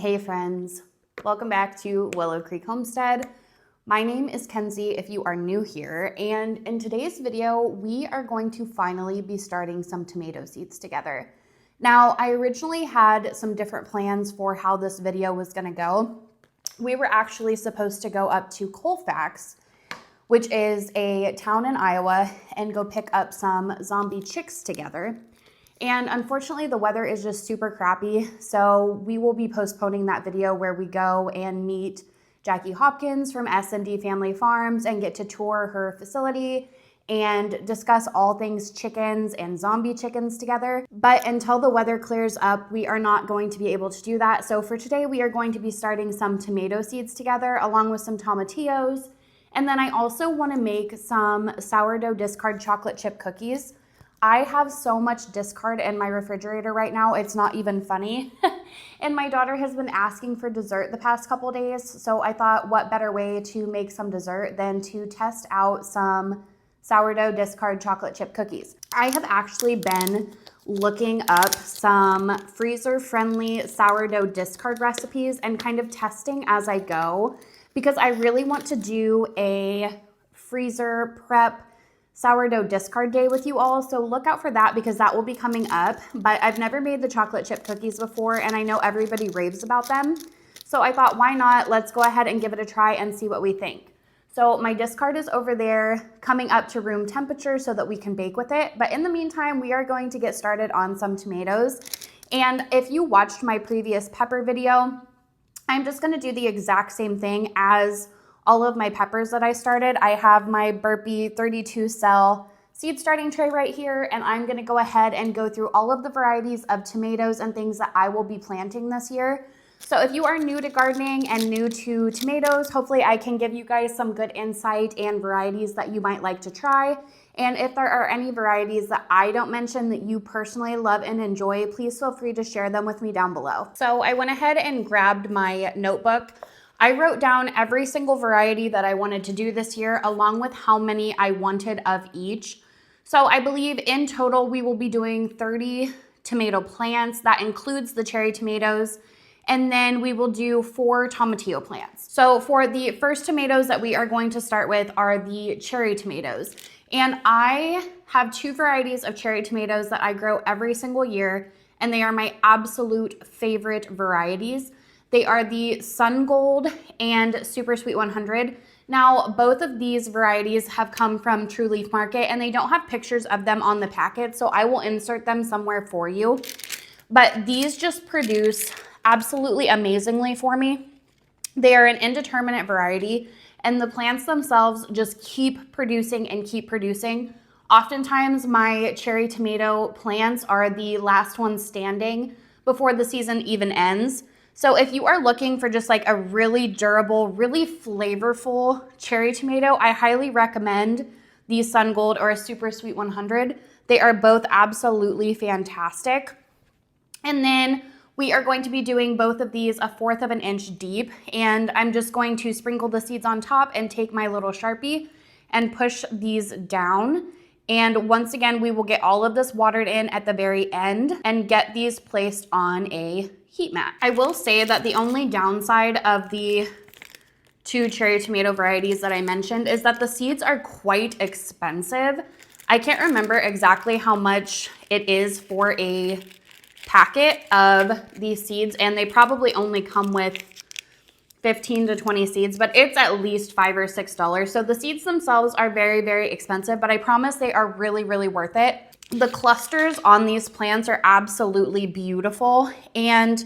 Hey friends, welcome back to Willow Creek Homestead. My name is Kenzie if you are new here, and in today's video, we are going to finally be starting some tomato seeds together. Now, I originally had some different plans for how this video was gonna go. We were actually supposed to go up to Colfax, which is a town in Iowa, and go pick up some zombie chicks together. And unfortunately, the weather is just super crappy, so we will be postponing that video where we go and meet Jackie Hopkins from S&D Family Farms and get to tour her facility and discuss all things chickens and zombie chickens together. But until the weather clears up, we are not going to be able to do that. So for today, we are going to be starting some tomato seeds together along with some tomatillos. And then I also want to make some sourdough discard chocolate chip cookies. I have so much discard in my refrigerator right now, it's not even funny. And my daughter has been asking for dessert the past couple days, so I thought what better way to make some dessert than to test out some sourdough discard chocolate chip cookies. I have actually been looking up some freezer-friendly sourdough discard recipes and kind of testing as I go, because I really want to do a freezer prep sourdough discard day with you all, so look out for that because that will be coming up. But I've never made the chocolate chip cookies before, and I know everybody raves about them, so I thought, why not? Let's go ahead and give it a try and see what we think. So my discard is over there coming up to room temperature so that we can bake with it, but in the meantime, we are going to get started on some tomatoes. And if you watched my previous pepper video, I'm just going to do the exact same thing as all of my peppers that I started. I have my Burpee 32 cell seed starting tray right here, and I'm gonna go ahead and go through all of the varieties of tomatoes and things that I will be planting this year. So if you are new to gardening and new to tomatoes, hopefully I can give you guys some good insight and varieties that you might like to try. And if there are any varieties that I don't mention that you personally love and enjoy, please feel free to share them with me down below. So I went ahead and grabbed my notebook. I wrote down every single variety that I wanted to do this year, along with how many I wanted of each. So I believe in total, we will be doing 30 tomato plants. That includes the cherry tomatoes. And then we will do 4 tomatillo plants. So for the first tomatoes that we are going to start with are the cherry tomatoes. And I have 2 varieties of cherry tomatoes that I grow every single year, and they are my absolute favorite varieties. They are the Sun Gold and Super Sweet 100. Now, both of these varieties have come from True Leaf Market, and they don't have pictures of them on the packet, so I will insert them somewhere for you. But these just produce absolutely amazingly for me. They are an indeterminate variety, and the plants themselves just keep producing and keep producing. Oftentimes, my cherry tomato plants are the last ones standing before the season even ends. So if you are looking for just like a really durable, really flavorful cherry tomato, I highly recommend the Sun Gold or a Super Sweet 100. They are both absolutely fantastic. And then we are going to be doing both of these 1/4 of an inch deep, and I'm just going to sprinkle the seeds on top and take my little Sharpie and push these down. And once again, we will get all of this watered in at the very end and get these placed on a heat mat. I will say that the only downside of the 2 cherry tomato varieties that I mentioned is that the seeds are quite expensive. I can't remember exactly how much it is for a packet of these seeds, and they probably only come with 15 to 20 seeds, but it's at least $5 or $6. So the seeds themselves are very, very expensive, but I promise they are really, really worth it. The clusters on these plants are absolutely beautiful, and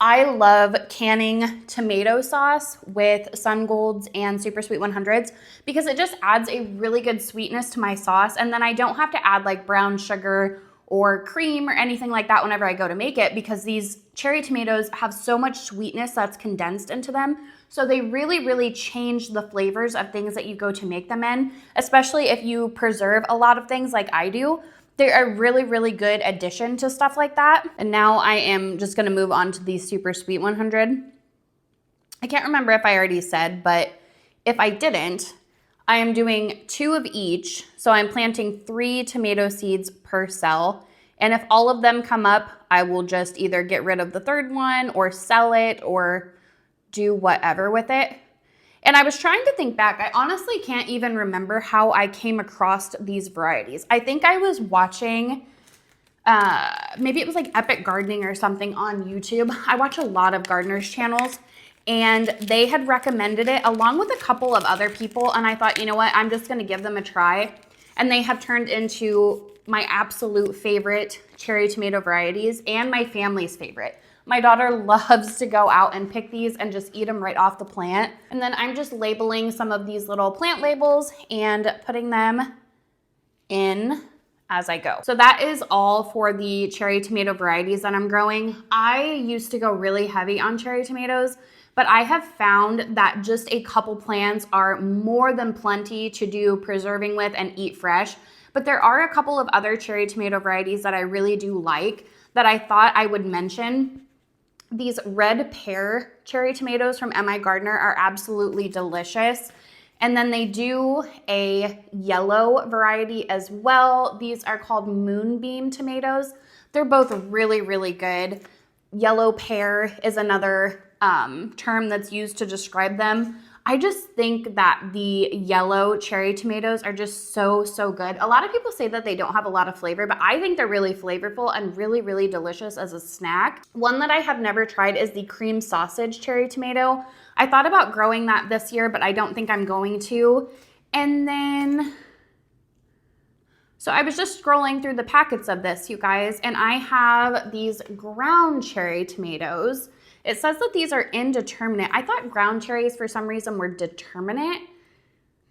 I love canning tomato sauce with Sun Golds and Super Sweet 100s because it just adds a really good sweetness to my sauce, and then I don't have to add like brown sugar or cream or anything like that whenever I go to make it, because these cherry tomatoes have so much sweetness that's condensed into them. So they really, really change the flavors of things that you go to make them in, especially if you preserve a lot of things like I do. They're a really, really good addition to stuff like that. And now I am just gonna move on to the Super Sweet 100. I can't remember if I already said, but if I didn't, I am doing 2 of each. So I'm planting 3 tomato seeds per cell. And if all of them come up, I will just either get rid of the third one or sell it or do whatever with it. And I was trying to think back. I honestly can't even remember how I came across these varieties. I think I was watching, maybe it was like Epic Gardening or something on YouTube. I watch a lot of gardeners channels, and they had recommended it along with a couple of other people. And I thought, you know what, I'm just gonna give them a try. And they have turned into my absolute favorite cherry tomato varieties and my family's favorite. My daughter loves to go out and pick these and just eat them right off the plant. And then I'm just labeling some of these little plant labels and putting them in as I go. So that is all for the cherry tomato varieties that I'm growing. I used to go really heavy on cherry tomatoes, but I have found that just a couple plants are more than plenty to do preserving with and eat fresh. But there are a couple of other cherry tomato varieties that I really do like that I thought I would mention. These red pear cherry tomatoes from M.I. Gardener are absolutely delicious. And then they do a yellow variety as well. These are called Moonbeam tomatoes. They're both really, really good. Yellow pear is another term that's used to describe them. I just think that the yellow cherry tomatoes are just so, so good. A lot of people say that they don't have a lot of flavor, but I think they're really flavorful and really, really delicious as a snack. One that I have never tried is the cream sausage cherry tomato. I thought about growing that this year, but I don't think I'm going to. And then, so I was just scrolling through the packets of this, you guys, and I have these ground cherry tomatoes. It says that these are indeterminate. I thought ground cherries for some reason were determinate.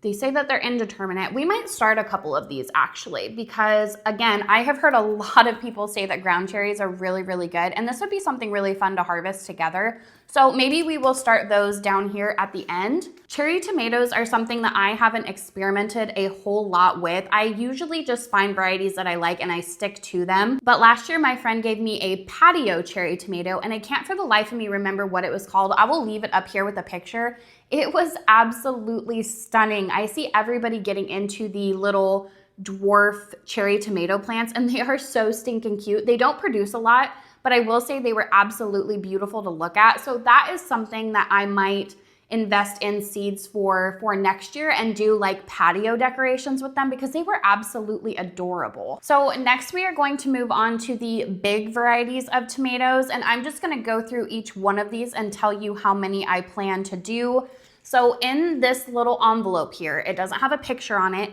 They say that they're indeterminate. We might start a couple of these actually, because again, I have heard a lot of people say that ground cherries are really, really good. And this would be something really fun to harvest together. So maybe we will start those down here at the end. Cherry tomatoes are something that I haven't experimented a whole lot with. I usually just find varieties that I like and I stick to them. But last year, my friend gave me a patio cherry tomato, and I can't for the life of me remember what it was called. I will leave it up here with a picture. It was absolutely stunning. I see everybody getting into the little dwarf cherry tomato plants, and they are so stinking cute. They don't produce a lot, but I will say they were absolutely beautiful to look at. So that is something that I might invest in seeds for next year and do like patio decorations with them, because they were absolutely adorable. So next we are going to move on to the big varieties of tomatoes, and I'm just gonna go through each one of these and tell you how many I plan to do. So in this little envelope here, it doesn't have a picture on it.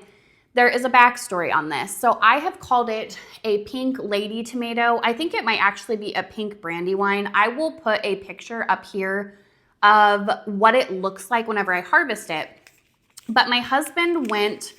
There is a backstory on this. So I have called it a pink lady tomato. I think it might actually be a pink brandywine. I will put a picture up here of what it looks like whenever I harvest it. But my husband went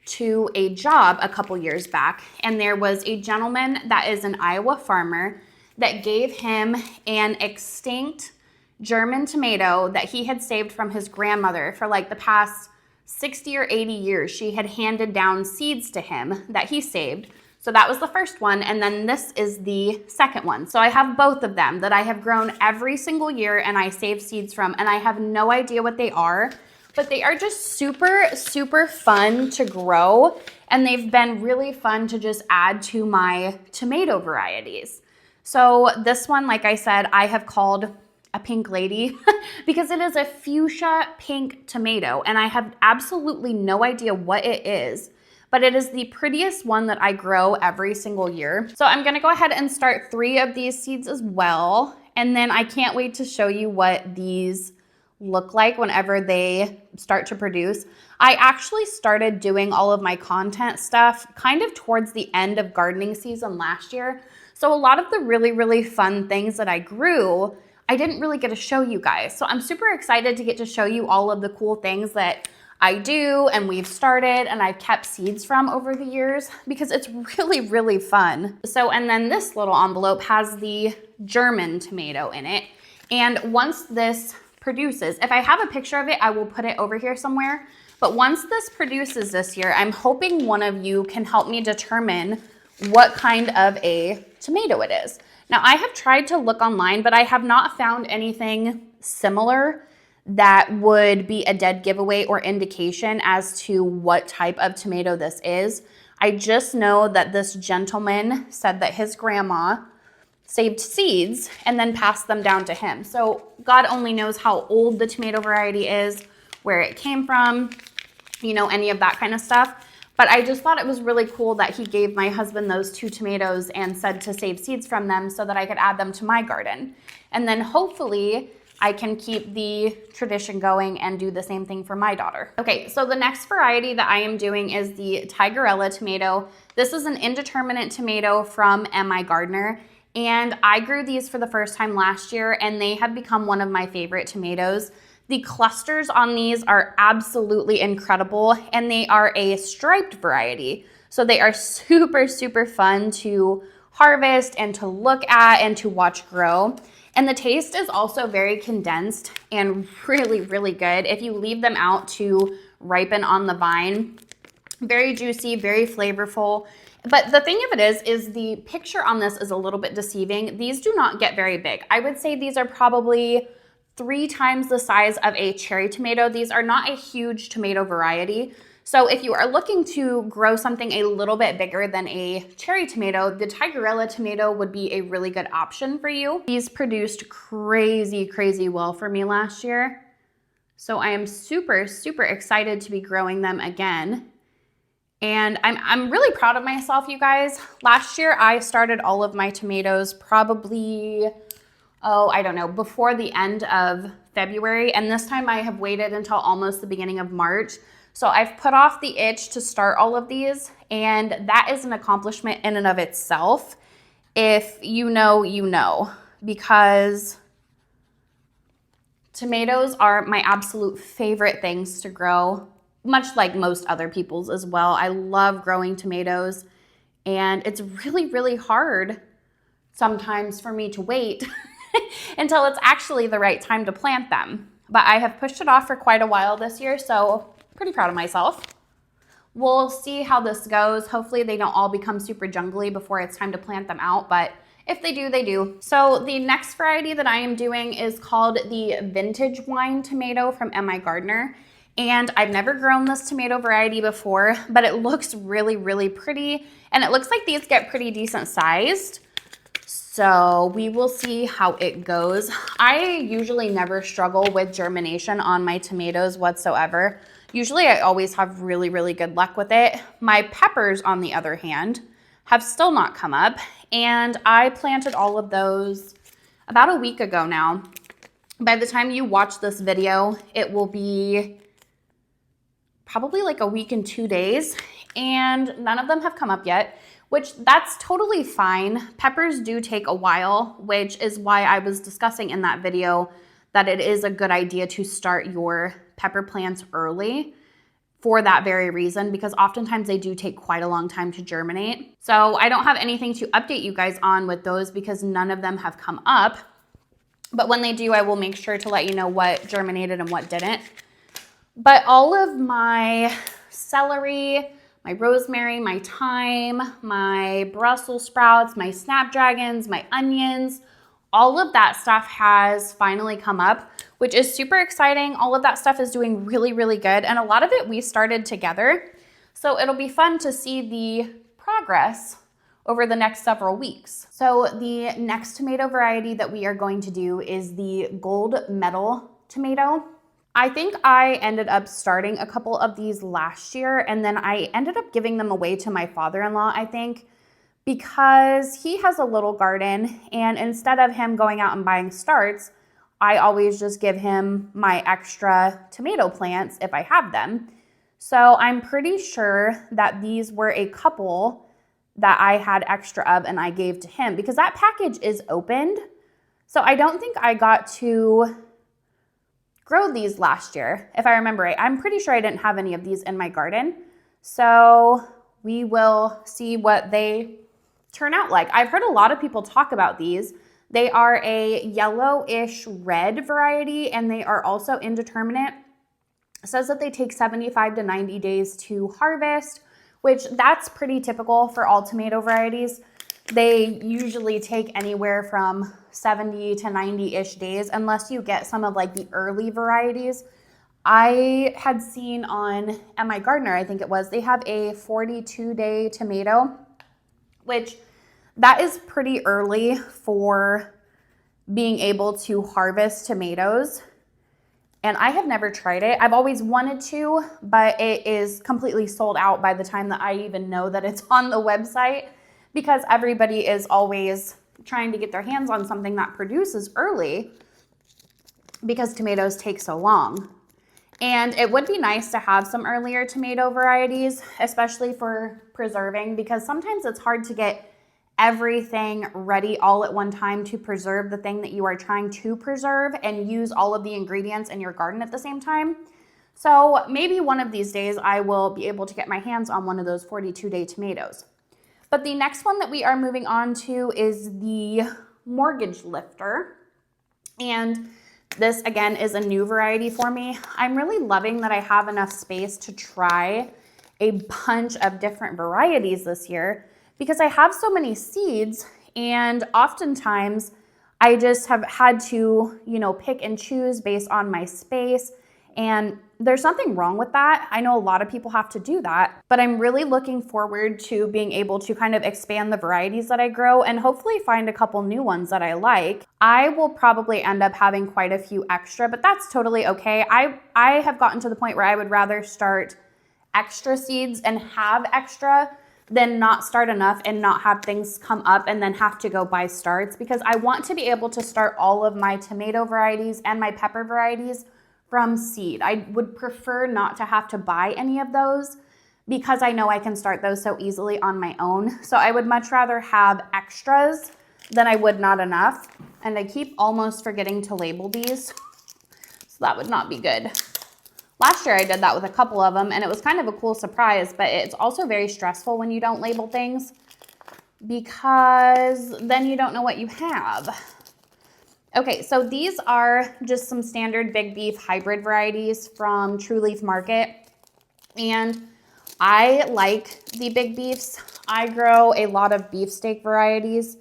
to a job a couple years back, and there was a gentleman that is an Iowa farmer that gave him an extinct German tomato that he had saved from his grandmother for like the past 60 or 80 years. She had handed down seeds to him that he saved. So that was the first one, and then this is the second one. So I have both of them that I have grown every single year and I save seeds from, and I have no idea what they are, but they are just super, super fun to grow, and they've been really fun to just add to my tomato varieties. So this one, like I said, I have called a pink lady because it is a fuchsia pink tomato, and I have absolutely no idea what it is, but it is the prettiest one that I grow every single year. So I'm gonna go ahead and start 3 of these seeds as well, and then I can't wait to show you what these look like whenever they start to produce. I actually started doing all of my content stuff kind of towards the end of gardening season last year. So a lot of the really, really fun things that I grew, I didn't really get to show you guys. So I'm super excited to get to show you all of the cool things that I do and we've started and I've kept seeds from over the years, because it's really, really fun. So, and then this little envelope has the German tomato in it. And once this produces, if I have a picture of it, I will put it over here somewhere. But once this produces this year, I'm hoping one of you can help me determine what kind of a tomato it is. Now, I have tried to look online, but I have not found anything similar that would be a dead giveaway or indication as to what type of tomato this is. I just know that this gentleman said that his grandma saved seeds and then passed them down to him. So God only knows how old the tomato variety is, where it came from, you know, any of that kind of stuff. But I just thought it was really cool that he gave my husband those 2 tomatoes and said to save seeds from them so that I could add them to my garden. And then hopefully I can keep the tradition going and do the same thing for my daughter. Okay, so the next variety that I am doing is the Tigerella tomato. This is an indeterminate tomato from M.I. Gardener, and I grew these for the first time last year, and they have become one of my favorite tomatoes. The clusters on these are absolutely incredible, and they are a striped variety. So they are super, super fun to harvest and to look at and to watch grow. And the taste is also very condensed and really, really good. If you leave them out to ripen on the vine, very juicy, very flavorful. But the thing of it is the picture on this is a little bit deceiving. These do not get very big. I would say these are probably 3 times the size of a cherry tomato. These are not a huge tomato variety. So if you are looking to grow something a little bit bigger than a cherry tomato, the Tigerella tomato would be a really good option for you. These produced crazy, crazy well for me last year. So I am super, super excited to be growing them again. And I'm really proud of myself, you guys. Last year, I started all of my tomatoes probably, I don't know, before the end of February. And this time I have waited until almost the beginning of March. So I've put off the itch to start all of these, and that is an accomplishment in and of itself. If you know, you know, because tomatoes are my absolute favorite things to grow, much like most other people's as well. I love growing tomatoes, and it's really, really hard sometimes for me to wait until it's actually the right time to plant them. But I have pushed it off for quite a while this year, so pretty proud of myself. We'll see how this goes. Hopefully they don't all become super jungly before it's time to plant them out, but if they do, they do. So the next variety that I am doing is called the Vintage Wine Tomato from M.I. Gardener. And I've never grown this tomato variety before, but it looks really, really pretty. And it looks like these get pretty decent sized. So we will see how it goes. I usually never struggle with germination on my tomatoes whatsoever. Usually I always have really, really good luck with it. My peppers, on the other hand, have still not come up. And I planted all of those about a week ago now. By the time you watch this video, it will be probably like a week and 2 days. And none of them have come up yet, which that's totally fine. Peppers do take a while, which is why I was discussing in that video that it is a good idea to start your pepper plants early for that very reason, because oftentimes they do take quite a long time to germinate. So I don't have anything to update you guys on with those because none of them have come up. But when they do, I will make sure to let you know what germinated and what didn't. But all of my celery, my rosemary, my thyme, my Brussels sprouts, my snapdragons, my onions, all of that stuff has finally come up, which is super exciting. All of that stuff is doing really, really good. And a lot of it we started together. So it'll be fun to see the progress over the next several weeks. So the next tomato variety that we are going to do is the gold medal tomato. I think I ended up starting a couple of these last year, and then I ended up giving them away to my father-in-law, I think, because he has a little garden, and instead of him going out and buying starts, I always just give him my extra tomato plants if I have them. So I'm pretty sure that these were a couple that I had extra of and I gave to him because that package is opened. So I don't think I got to grow these last year, if I remember right. I'm pretty sure I didn't have any of these in my garden. So we will see what they turn out like. I've heard a lot of people talk about these. They are a yellowish red variety, and they are also indeterminate. It says that they take 75 to 90 days to harvest, which that's pretty typical for all tomato varieties. They usually take anywhere from 70 to 90-ish days, unless you get some of like the early varieties. I had seen on Am I Gardener, I think it was, they have a 42-day tomato, which that is pretty early for being able to harvest tomatoes. And I have never tried it. I've always wanted to, but it is completely sold out by the time that I even know that it's on the website, because everybody is always trying to get their hands on something that produces early because tomatoes take so long. And it would be nice to have some earlier tomato varieties, especially for preserving, because sometimes it's hard to get everything ready all at one time to preserve the thing that you are trying to preserve and use all of the ingredients in your garden at the same time. So maybe one of these days I will be able to get my hands on one of those 42-day tomatoes. But the next one that we are moving on to is the mortgage lifter. And this again is a new variety for me. I'm really loving that I have enough space to try a bunch of different varieties this year, because I have so many seeds, and oftentimes I just have had to, pick and choose based on my space. And there's nothing wrong with that. I know a lot of people have to do that, but I'm really looking forward to being able to kind of expand the varieties that I grow and hopefully find a couple new ones that I like. I will probably end up having quite a few extra, but that's totally okay. I have gotten to the point where I would rather start extra seeds and have extra than not start enough and not have things come up and then have to go buy starts, because I want to be able to start all of my tomato varieties and my pepper varieties from seed. I would prefer not to have to buy any of those, because I know I can start those so easily on my own. So I would much rather have extras than I would not enough. And I keep almost forgetting to label these, so that would not be good. Last year I did that with a couple of them, and it was kind of a cool surprise, but it's also very stressful when you don't label things, because then you don't know what you have. Okay, so these are just some standard big beef hybrid varieties from True Leaf Market, and I like the big beefs. I grow a lot of beefsteak varieties,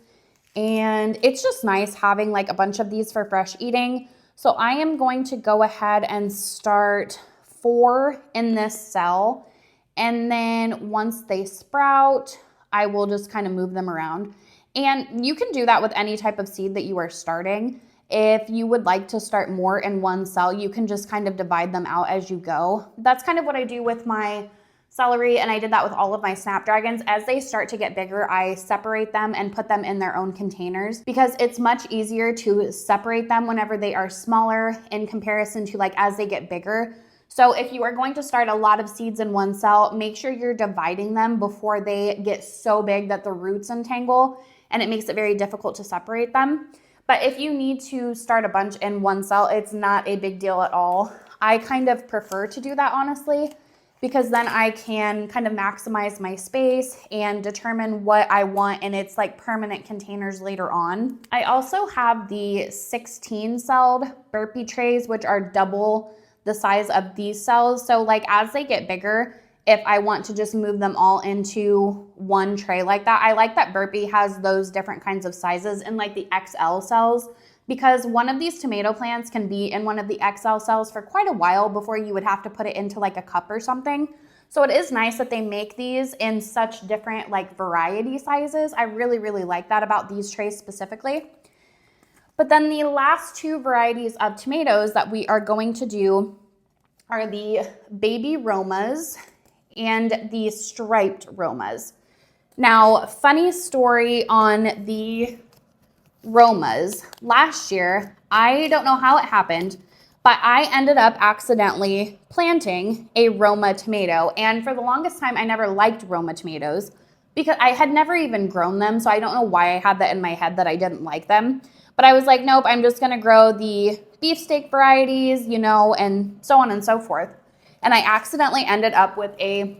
and it's just nice having like a bunch of these for fresh eating. So I am going to go ahead and start 4 in this cell, and then once they sprout, I will just kind of move them around. And you can do that with any type of seed that you are starting. If you would like to start more in one cell, you can just kind of divide them out as you go. That's kind of what I do with my celery, and I did that with all of my snapdragons. As they start to get bigger, I separate them and put them in their own containers, because it's much easier to separate them whenever they are smaller in comparison to like as they get bigger. So if you are going to start a lot of seeds in one cell, make sure you're dividing them before they get so big that the roots entangle and it makes it very difficult to separate them. But if you need to start a bunch in one cell, it's not a big deal at all. I kind of prefer to do that, honestly, because then I can kind of maximize my space and determine what I want in its like permanent containers later on. I also have the 16-celled burpee trays, which are double the size of these cells. So like as they get bigger, if I want to just move them all into one tray like that, I like that burpee has those different kinds of sizes in like the XL cells, because one of these tomato plants can be in one of the XL cells for quite a while before you would have to put it into like a cup or something. So it is nice that they make these in such different like variety sizes. I really, really like that about these trays specifically. But then the last 2 varieties of tomatoes that we are going to do are the baby Romas and the striped Romas. Now, funny story on the Romas. Last year, I don't know how it happened, but I ended up accidentally planting a Roma tomato. And for the longest time, I never liked Roma tomatoes because I had never even grown them. So I don't know why I had that in my head that I didn't like them. But I was like, nope, I'm just going to grow the beefsteak varieties, and so on and so forth. And I accidentally ended up with a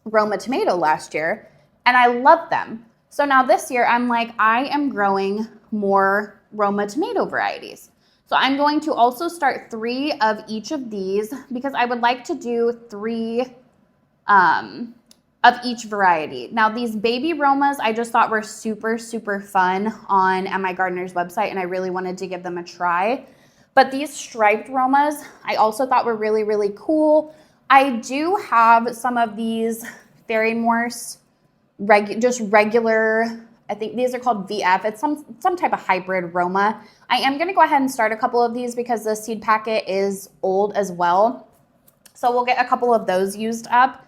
Roma tomato last year, and I loved them. So now this year, I'm like, I am growing more Roma tomato varieties. So I'm going to also start 3 of each of these, because I would like to do 3 of each variety. Now these baby Romas, I just thought were super, super fun on My Gardener's website, and I really wanted to give them a try. But these striped Romas, I also thought were really, really cool. I do have some of these Fairy Morse, just regular, I think these are called VF. It's some type of hybrid Roma. I am gonna go ahead and start a couple of these because the seed packet is old as well. So we'll get a couple of those used up.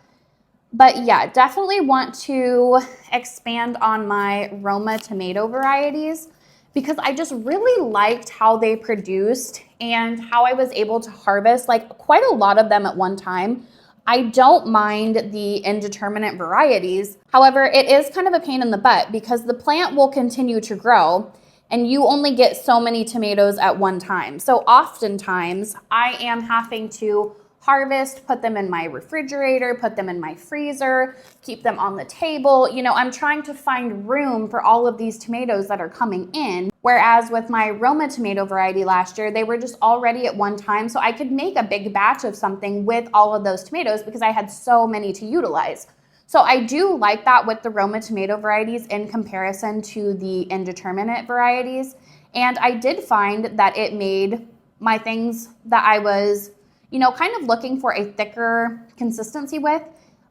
But yeah, definitely want to expand on my Roma tomato varieties because I just really liked how they produced and how I was able to harvest like quite a lot of them at one time. I don't mind the indeterminate varieties. However, it is kind of a pain in the butt because the plant will continue to grow and you only get so many tomatoes at one time. So oftentimes I am having to harvest, put them in my refrigerator, put them in my freezer, keep them on the table. You know, I'm trying to find room for all of these tomatoes that are coming in. Whereas with my Roma tomato variety last year, they were just all ready at one time. So I could make a big batch of something with all of those tomatoes because I had so many to utilize. So I do like that with the Roma tomato varieties in comparison to the indeterminate varieties. And I did find that it made my things that I was, you know, kind of looking for a thicker consistency with,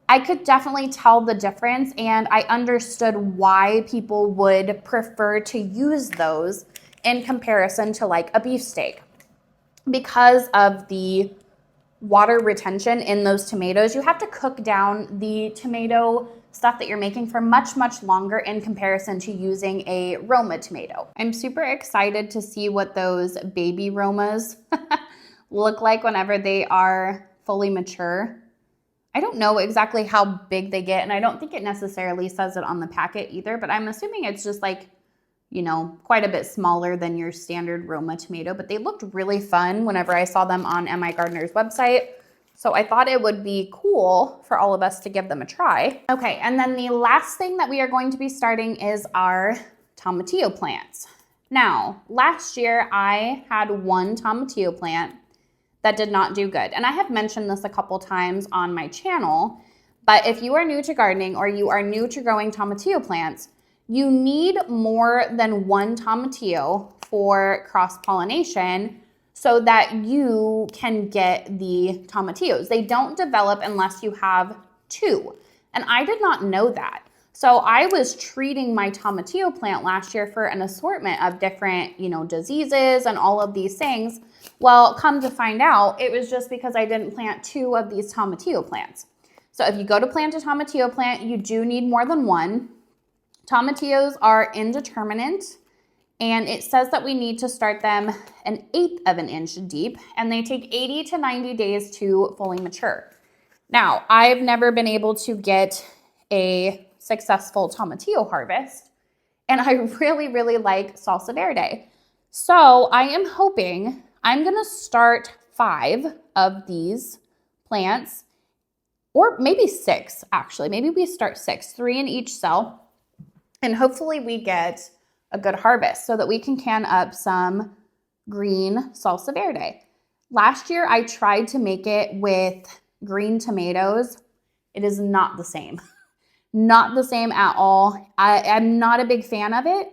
I could definitely tell the difference and I understood why people would prefer to use those in comparison to like a beefsteak. Because of the water retention in those tomatoes, you have to cook down the tomato stuff that you're making for much, much longer in comparison to using a Roma tomato. I'm super excited to see what those baby Romas look like whenever they are fully mature. I don't know exactly how big they get, and I don't think it necessarily says it on the packet either, but I'm assuming it's just like, you know, quite a bit smaller than your standard Roma tomato, but they looked really fun whenever I saw them on MI Gardener's website. So I thought it would be cool for all of us to give them a try. Okay, and then the last thing that we are going to be starting is our tomatillo plants. Now, last year I had one tomatillo plant that did not do good. And I have mentioned this a couple times on my channel, but if you are new to gardening or you are new to growing tomatillo plants, you need more than one tomatillo for cross-pollination so that you can get the tomatillos. They don't develop unless you have two. And I did not know that. So I was treating my tomatillo plant last year for an assortment of different, you know, diseases and all of these things. Well, come to find out, it was just because I didn't plant two of these tomatillo plants. So if you go to plant a tomatillo plant, you do need more than one. Tomatillos are indeterminate, and it says that we need to start them 1/8 of an inch deep, and they take 80 to 90 days to fully mature. Now, I've never been able to get a successful tomatillo harvest, and I really, really like salsa verde. So I am hoping I'm gonna start 5 of these plants, or maybe 6 actually. Maybe we start 6, 3 in each cell, and hopefully we get a good harvest so that we can can up some green salsa verde. Last year I tried to make it with green tomatoes. It is not the same. Not the same at all. I'm not a big fan of it.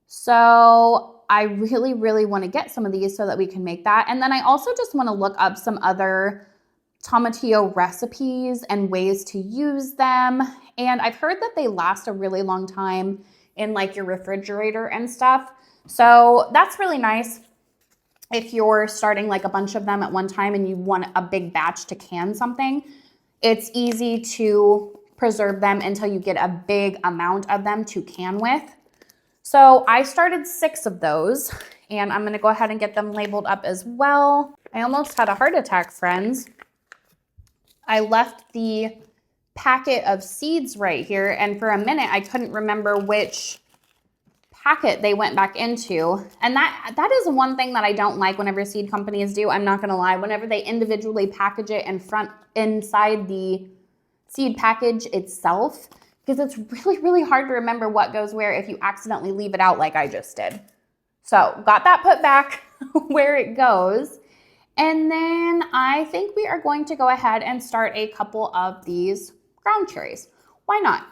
So I really, really want to get some of these so that we can make that. And then I also just want to look up some other tomatillo recipes and ways to use them. And I've heard that they last a really long time in like your refrigerator and stuff. So that's really nice if you're starting like a bunch of them at one time and you want a big batch to can something. It's easy to preserve them until you get a big amount of them to can with. So I started 6 of those, and I'm gonna go ahead and get them labeled up as well. I almost had a heart attack, friends. I left the packet of seeds right here, and for a minute I couldn't remember which packet they went back into. And that is one thing that I don't like whenever seed companies do. I'm not gonna lie, whenever they individually package it inside the seed package itself, because it's really, really hard to remember what goes where if you accidentally leave it out like I just did. So got that put back where it goes. And then I think we are going to go ahead and start a couple of these ground cherries. Why not?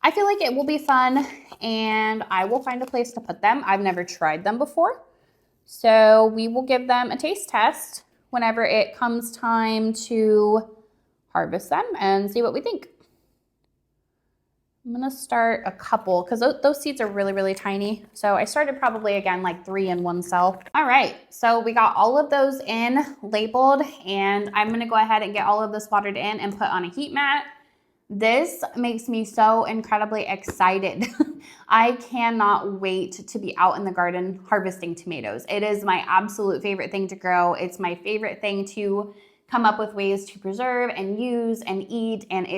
I feel like it will be fun and I will find a place to put them. I've never tried them before. So we will give them a taste test whenever it comes time to harvest them and see what we think. I'm gonna start a couple because those seeds are really, really tiny. So I started probably again like 3 in one cell. All right, so we got all of those in labeled, and I'm gonna go ahead and get all of this watered in and put on a heat mat. This makes me so incredibly excited. I cannot wait to be out in the garden harvesting tomatoes. It is my absolute favorite thing to grow. It's my favorite thing to come up with ways to preserve and use and eat, and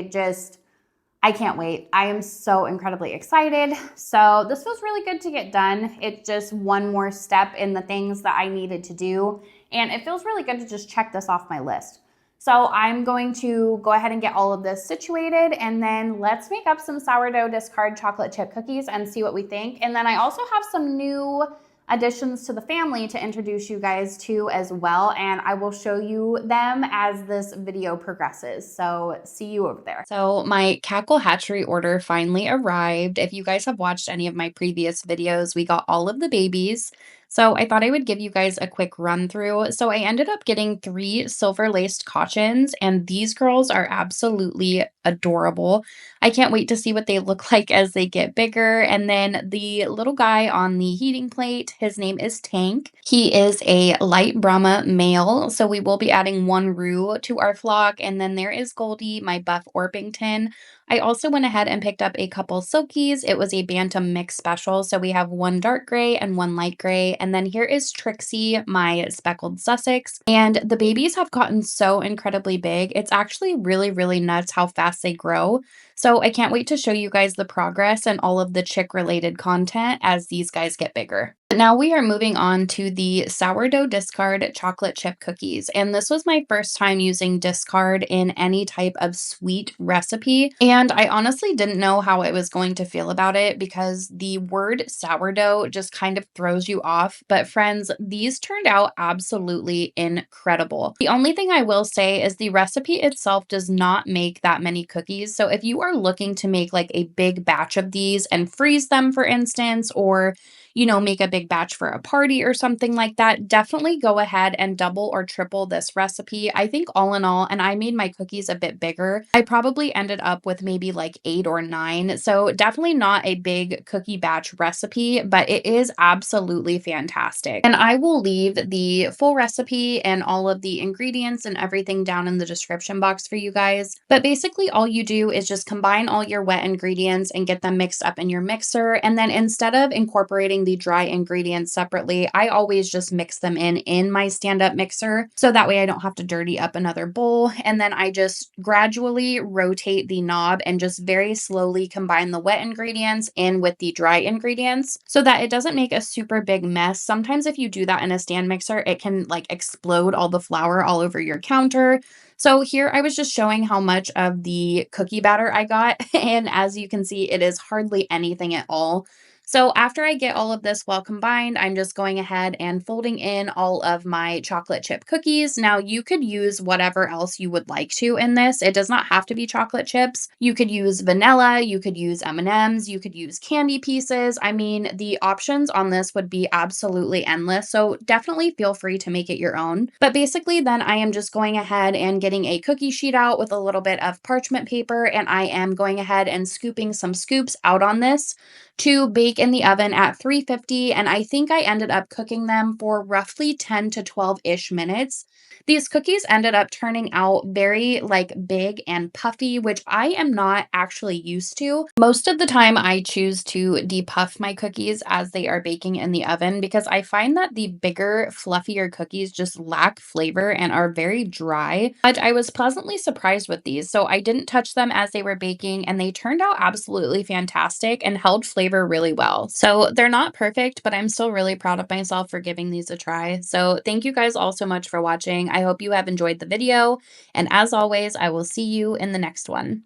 I can't wait. I am so incredibly excited. So this feels really good to get done. It's just one more step in the things that I needed to do. And it feels really good to just check this off my list. So I'm going to go ahead and get all of this situated, and then let's make up some sourdough discard chocolate chip cookies and see what we think. And then I also have some new additions to the family to introduce you guys to as well, and I will show you them as this video progresses. So see you over there. So my cackle hatchery order finally arrived. If you guys have watched any of my previous videos, we got all of the babies. So I thought I would give you guys a quick run through. So I ended up getting 3 silver laced cautions, and these girls are absolutely adorable. I can't wait to see what they look like as they get bigger. And then the little guy on the heating plate, his name is Tank. He is a light Brahma male, so we will be adding 1 roux to our flock. And then there is Goldie, my buff Orpington. I also went ahead and picked up a couple silkies. It was a Bantam mix special, so we have 1 dark gray and 1 light gray. And then here is Trixie, my speckled Sussex. And the babies have gotten so incredibly big. It's actually really, really nuts how fast they grow. So I can't wait to show you guys the progress and all of the chick related content as these guys get bigger. Now we are moving on to the sourdough discard chocolate chip cookies. And this was my first time using discard in any type of sweet recipe. And I honestly didn't know how I was going to feel about it because the word sourdough just kind of throws you off. But friends, these turned out absolutely incredible. The only thing I will say is the recipe itself does not make that many cookies. So if you are looking to make like a big batch of these and freeze them, for instance, or make a big batch for a party or something like that, definitely go ahead and double or triple this recipe. I think all in all, and I made my cookies a bit bigger, I probably ended up with maybe like 8 or 9. So definitely not a big cookie batch recipe, but it is absolutely fantastic. And I will leave the full recipe and all of the ingredients and everything down in the description box for you guys. But basically all you do is just combine all your wet ingredients and get them mixed up in your mixer. And then instead of incorporating the dry ingredients separately, I always just mix them in my stand-up mixer. So that way I don't have to dirty up another bowl. And then I just gradually rotate the knob and just very slowly combine the wet ingredients in with the dry ingredients so that it doesn't make a super big mess. Sometimes if you do that in a stand mixer, it can like explode all the flour all over your counter. So here I was just showing how much of the cookie batter I got. And as you can see, it is hardly anything at all. So after I get all of this well combined, I'm just going ahead and folding in all of my chocolate chip cookies. Now you could use whatever else you would like to in this. It does not have to be chocolate chips. You could use vanilla, you could use M&Ms, you could use candy pieces. I mean, the options on this would be absolutely endless. So definitely feel free to make it your own. But basically then I am just going ahead and getting a cookie sheet out with a little bit of parchment paper, and I am going ahead and scooping some scoops out on this to bake in the oven at 350, and I think I ended up cooking them for roughly 10 to 12-ish minutes. These cookies ended up turning out very like big and puffy, which I am not actually used to. Most of the time I choose to depuff my cookies as they are baking in the oven because I find that the bigger, fluffier cookies just lack flavor and are very dry. But I was pleasantly surprised with these, so I didn't touch them as they were baking, and they turned out absolutely fantastic and held flavor really well. So they're not perfect, but I'm still really proud of myself for giving these a try. So thank you guys all so much for watching. I hope you have enjoyed the video, and as always, I will see you in the next one.